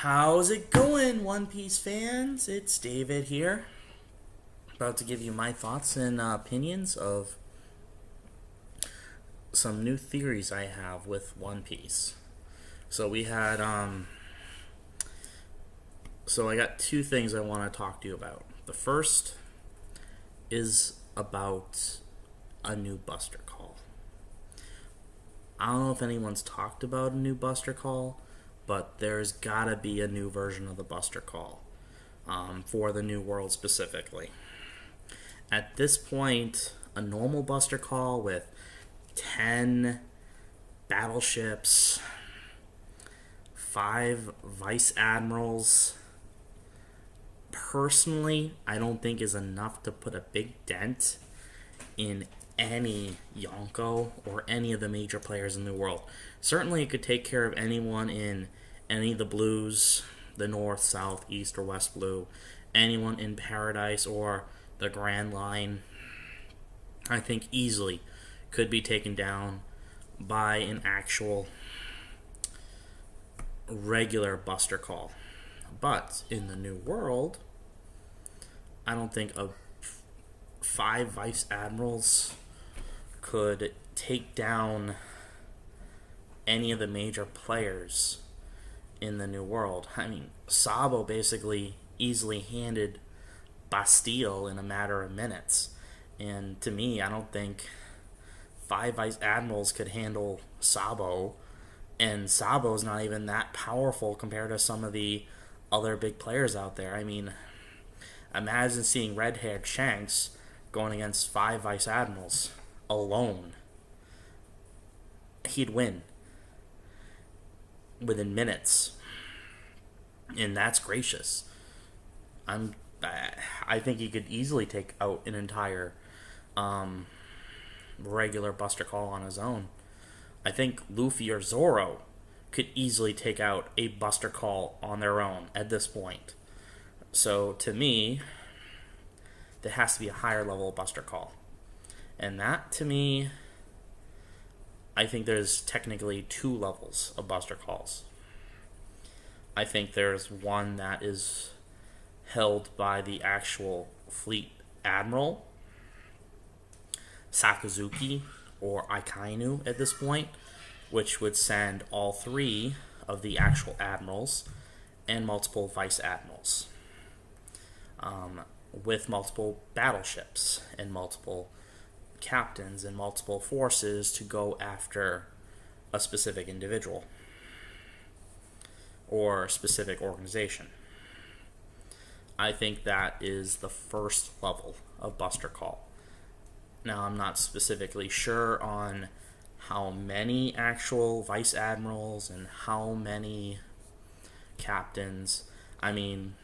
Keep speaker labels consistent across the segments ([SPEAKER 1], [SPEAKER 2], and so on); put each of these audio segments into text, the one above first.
[SPEAKER 1] How's it going, One Piece fans? It's David here, about to give you my thoughts and opinions of some new theories I have with One Piece. So we had, so I got two things I want to talk to you about. The first is about a new Buster Call. I don't know if anyone's talked about a new Buster Call, but there's gotta be a new version of the Buster Call for the New World specifically. At this point, a normal Buster Call with 10 battleships, 5 vice admirals, personally, I don't think is enough to put a big dent in any Yonko or any of the major players in the world. Certainly, it could take care of anyone in any of the blues, the North, South, East, or West Blue, anyone in Paradise or the Grand Line. I think easily could be taken down by an actual regular Buster Call. But in the New World, I don't think 5 Vice Admirals could take down any of the major players in the New World. I mean, Sabo basically easily handed Bastille in a matter of minutes. And to me, I don't think 5 Vice Admirals could handle Sabo. And Sabo's not even that powerful compared to some of the other big players out there. I mean, imagine seeing red-haired Shanks going against 5 Vice Admirals alone. He'd win within minutes, and that's gracious. I think he could easily take out an entire regular Buster Call on his own. I think Luffy or Zoro could easily take out a Buster Call on their own at this point. So to me, there has to be a higher level of Buster Call. And that, to me, I think there's technically 2 levels of Buster Calls. I think there's one that is held by the actual Fleet Admiral, Sakazuki, or Akainu at this point, which would send all 3 of the actual admirals and multiple vice admirals, with multiple battleships and multiple captains and multiple forces to go after a specific individual or specific organization. I think that is the first level of Buster Call. Now, I'm not specifically sure on how many actual vice admirals and how many captains. I mean,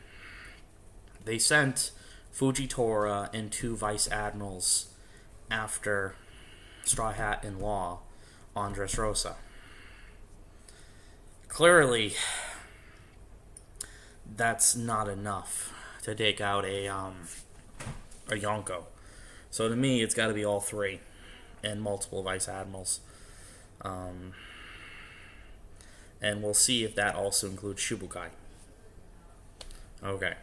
[SPEAKER 1] they sent Fujitora and 2 vice admirals after Straw Hat and Law on Dressrosa. Clearly, that's not enough to take out a Yonko. So to me, it's got to be all 3 and multiple vice admirals. And we'll see if that also includes Shibukai. Okay.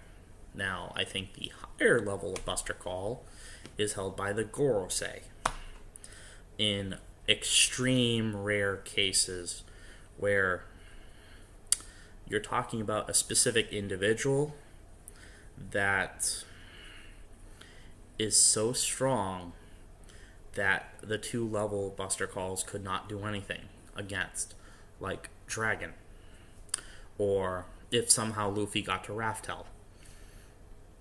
[SPEAKER 1] Now, I think the higher level of Buster Call is held by the Gorosei. In extreme rare cases where you're talking about a specific individual that is so strong that the 2 level Buster Calls could not do anything against, like Dragon, or if somehow Luffy got to Raftel,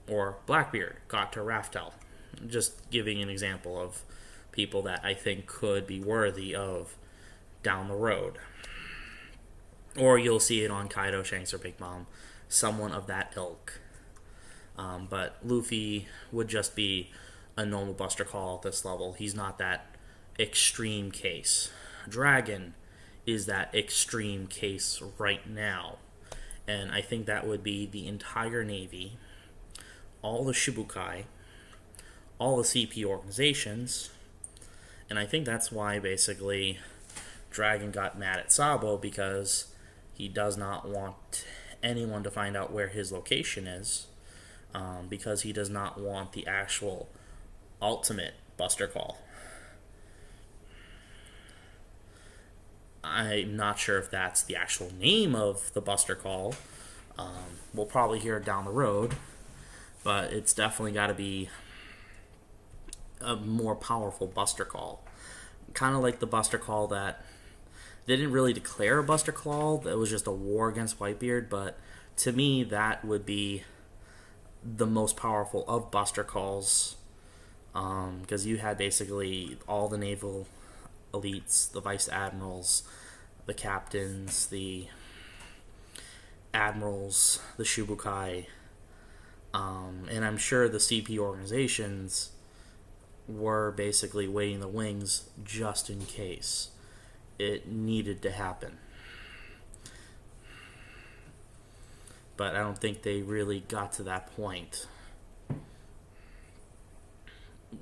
[SPEAKER 1] or Blackbeard got to Raftel. Just giving an example of people that I think could be worthy of down the road. Or you'll see it on Kaido, Shanks, or Big Mom, someone of that ilk. But Luffy would just be a normal Buster Call at this level. He's not that extreme case. Dragon is that extreme case right now. And I think that would be the entire Navy, all the Shibukai, all the CP organizations. And I think that's why basically Dragon got mad at Sabo, because he does not want anyone to find out where his location is, because he does not want the actual ultimate Buster Call. I'm not sure if that's the actual name of the Buster Call. We'll probably hear it down the road, but it's definitely got to be a more powerful Buster Call. Kind of like the Buster Call that they didn't really declare a Buster Call. It was just a war against Whitebeard, but to me, that would be the most powerful of Buster Calls, because you had basically all the naval elites, the vice admirals, the captains, the admirals, the Shichibukai, and I'm sure the CP organizations were basically waiting the wings just in case it needed to happen. But I don't think they really got to that point.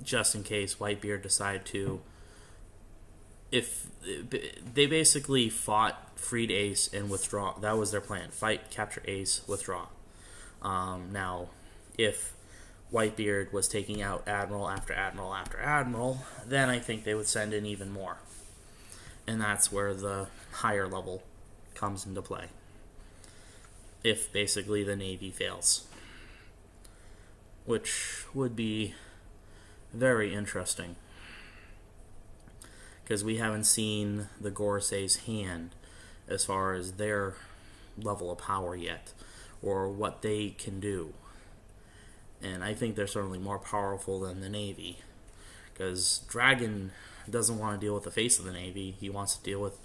[SPEAKER 1] Just in case Whitebeard decided to, if they basically fought, freed Ace, and withdraw. That was their plan. Fight, capture Ace, withdraw. Now, if Whitebeard was taking out Admiral after Admiral after Admiral, then I think they would send in even more. And that's where the higher level comes into play. If basically the Navy fails. Which would be very interesting. Because we haven't seen the Gorosei's hand as far as their level of power yet, or what they can do. And I think they're certainly more powerful than the Navy, because Dragon doesn't want to deal with the face of the Navy. He wants to deal with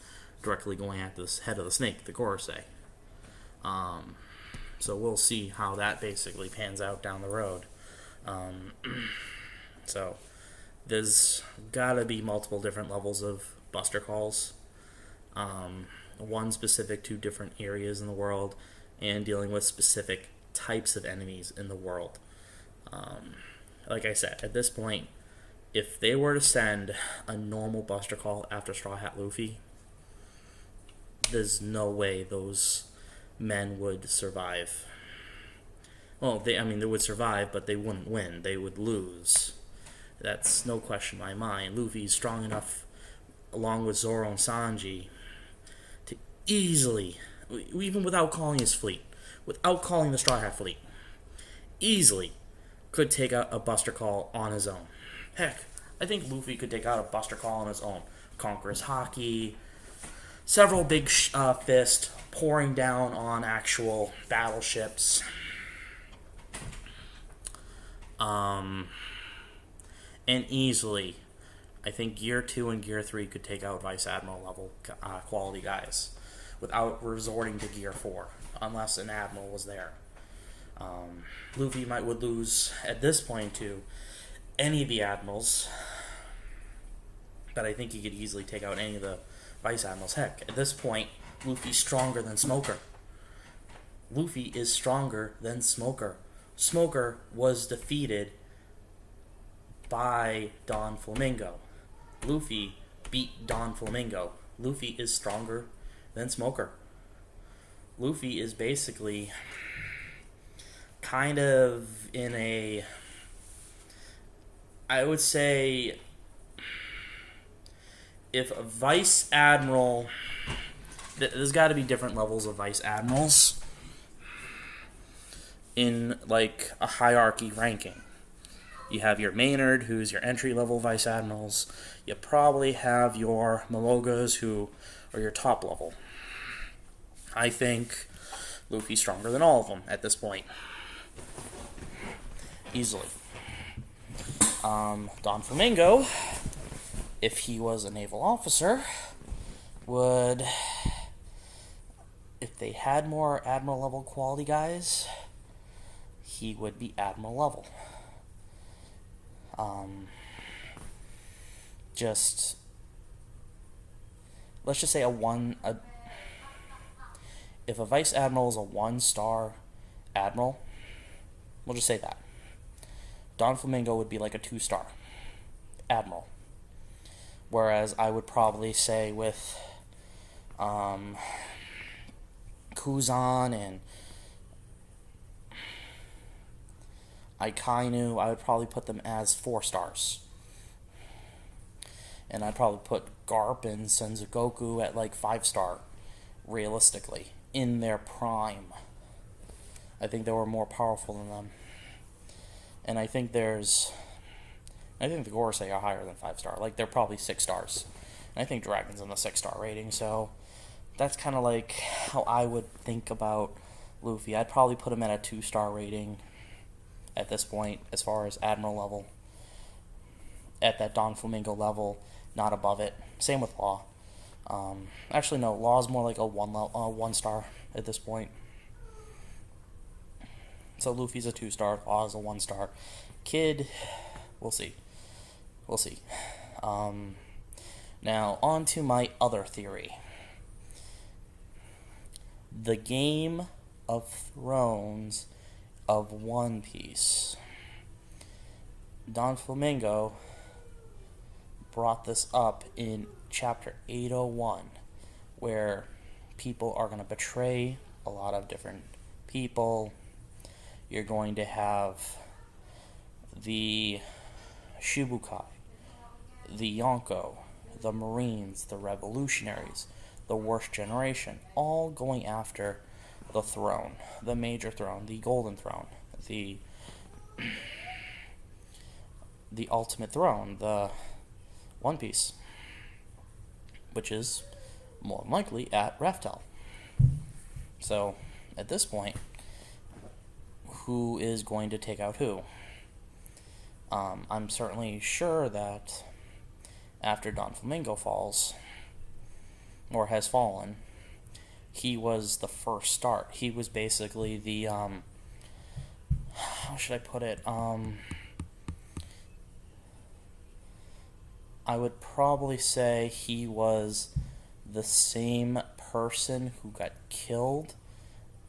[SPEAKER 1] directly going at the head of the snake, the Gorosei. So we'll see how that basically pans out down the road. So there's got to be multiple different levels of Buster Calls. One specific to different areas in the world, and dealing with specific types of enemies in the world. Like I said, at this point, if they were to send a normal Buster Call after Straw Hat Luffy, there's no way those men would survive. Well, they would survive, but they wouldn't win. They would lose. That's no question in my mind. Luffy's strong enough, along with Zoro and Sanji, to easily, even without calling his fleet, without calling the Straw Hat fleet, easily could take out a Buster Call on his own. Heck, I think Luffy could take out a Buster Call on his own. Conqueror's Haki, several big fists pouring down on actual battleships. And easily, I think Gear 2 and Gear 3 could take out Vice Admiral level quality guys without resorting to Gear 4, unless an Admiral was there. Luffy would lose at this point to any of the Admirals, but I think he could easily take out any of the Vice Admirals. Heck, at this point, Luffy's stronger than Smoker. Luffy is stronger than Smoker. Smoker was defeated by Don Flamingo. Luffy beat Don Flamingo. Luffy is stronger than Smoker. Luffy is basically kind of in a, I would say, if a Vice Admiral, there's got to be different levels of Vice Admirals in like a hierarchy ranking. You have your Maynard, who's your entry-level Vice Admirals. You probably have your Malogas, who are your top level. I think Luffy's stronger than all of them at this point. Easily. Don Flamingo, if he was a naval officer, would, if they had more Admiral-level quality guys, he would be Admiral level. Let's just say if a Vice Admiral is a 1-star Admiral, we'll just say that. Don Flamingo would be like a 2-star Admiral. Whereas I would probably say with Kuzan and Akainu, I would probably put them as 4 stars. And I'd probably put Garp and Senzogoku at like 5 star, realistically, in their prime. I think they were more powerful than them. And I think the Gorosei are higher than 5 star. Like, they're probably 6 stars. And I think Dragon's in the 6 star rating, so that's kind of like how I would think about Luffy. I'd probably put him at a 2 star rating at this point, as far as Admiral level. At that Don Flamingo level, not above it. Same with Law. Actually, no, Law's more like a 1 star at this point. So Luffy's a 2 star, Law's a 1 star. Kid, we'll see. Now, on to my other theory. The Game of Thrones of One Piece. Don Flamingo brought this up in chapter 801, where people are going to betray a lot of different people. You're going to have the Shibukai, the Yonko, the Marines, the Revolutionaries, the Worst Generation, all going after the throne, the major throne, the Golden Throne, the ultimate throne, the One Piece, which is more than likely at Raftel. So, at this point, who is going to take out who? I'm certainly sure that after Don Flamingo falls, or has fallen, he was the first start. He was basically the, how should I put it? I would probably say he was the same person who got killed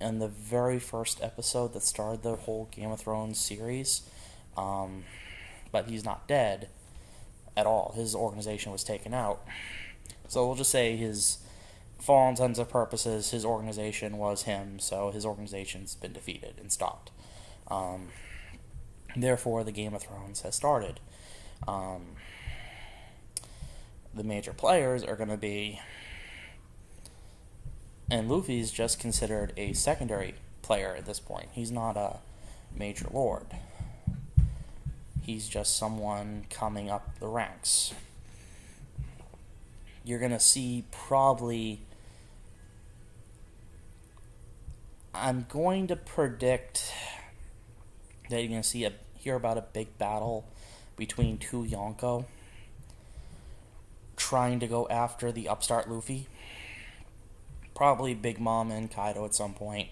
[SPEAKER 1] in the very first episode that started the whole Game of Thrones series. But he's not dead at all. His organization was taken out. So we'll just say for all intents and purposes, his organization was him, so his organization's been defeated and stopped. Therefore, the Game of Thrones has started. The major players are going to be... And Luffy's just considered a secondary player at this point. He's not a major lord. He's just someone coming up the ranks. You're going to see probably... I'm going to predict that you're going to hear about a big battle between 2 Yonko trying to go after the upstart Luffy. Probably Big Mom and Kaido at some point.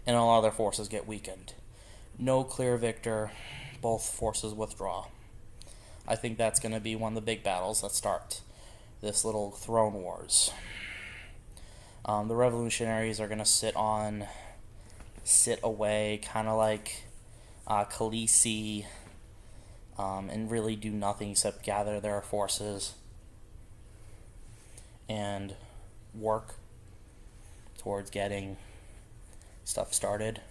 [SPEAKER 1] And all other forces get weakened. No clear victor. Both forces withdraw. I think that's going to be one of the big battles that start this little throne wars. The revolutionaries are going to sit away, kind of like Khaleesi, and really do nothing except gather their forces and work towards getting stuff started.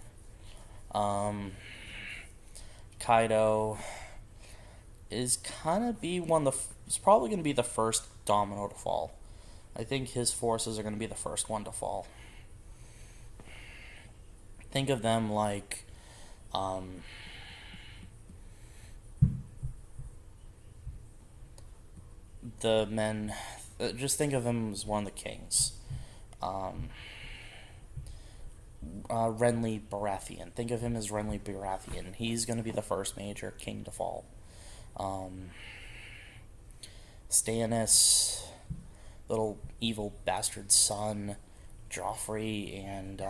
[SPEAKER 1] Kaido is probably going to be the first domino to fall. I think his forces are going to be the first one to fall. Think of them like the men. Just think of him as one of the kings. Renly Baratheon. Think of him as Renly Baratheon. He's going to be the first major king to fall. Stannis, little evil bastard son, Joffrey, and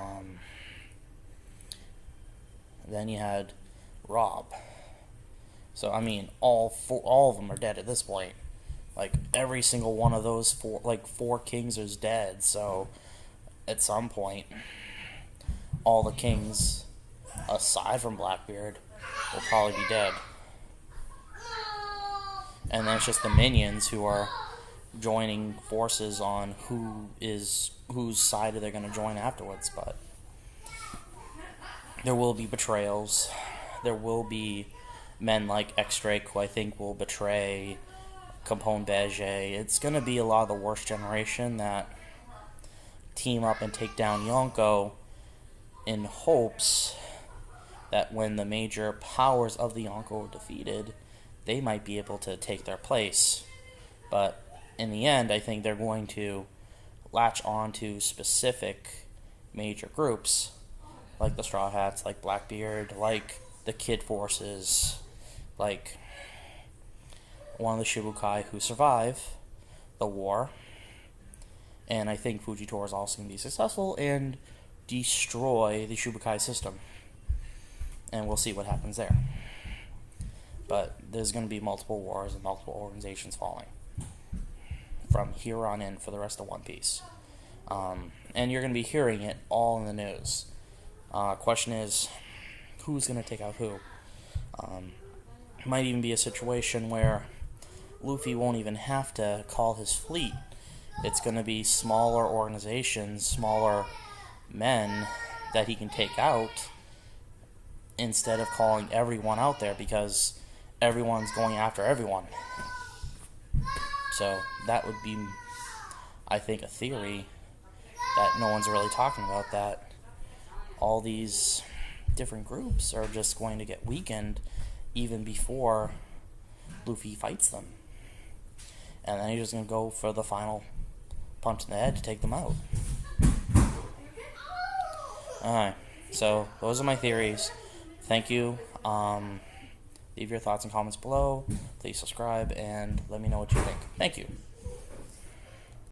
[SPEAKER 1] then you had Robb. So I mean, all of them are dead at this point. Like every single one of those four kings is dead. So at some point, all the kings, aside from Blackbeard, will probably be dead. And then it's just the minions who are joining forces on whose side they're going to join afterwards. But there will be betrayals. There will be men like X-Drake, who I think will betray Capone Beige. It's going to be a lot of the worst generation that team up and take down Yonko in hopes that when the major powers of the Yonko are defeated, they might be able to take their place. But in the end, I think they're going to latch on to specific major groups, like the Straw Hats, like Blackbeard, like the Kid Forces, like one of the Shibukai who survive the war. And I think Fujitora is also going to be successful and destroy the Shibukai system. And we'll see what happens there. But there's going to be multiple wars and multiple organizations falling from here on in for the rest of One Piece. And you're going to be hearing it all in the news. Question is, who's going to take out who? It might even be a situation where Luffy won't even have to call his fleet. It's going to be smaller organizations, smaller men that he can take out instead of calling everyone out there, because everyone's going after everyone. So that would be, I think, a theory that no one's really talking about, that all these different groups are just going to get weakened even before Luffy fights them. And then he's just going to go for the final punch in the head to take them out. Alright, so those are my theories. Thank you. Leave your thoughts and comments below. Please subscribe and let me know what you think. Thank you.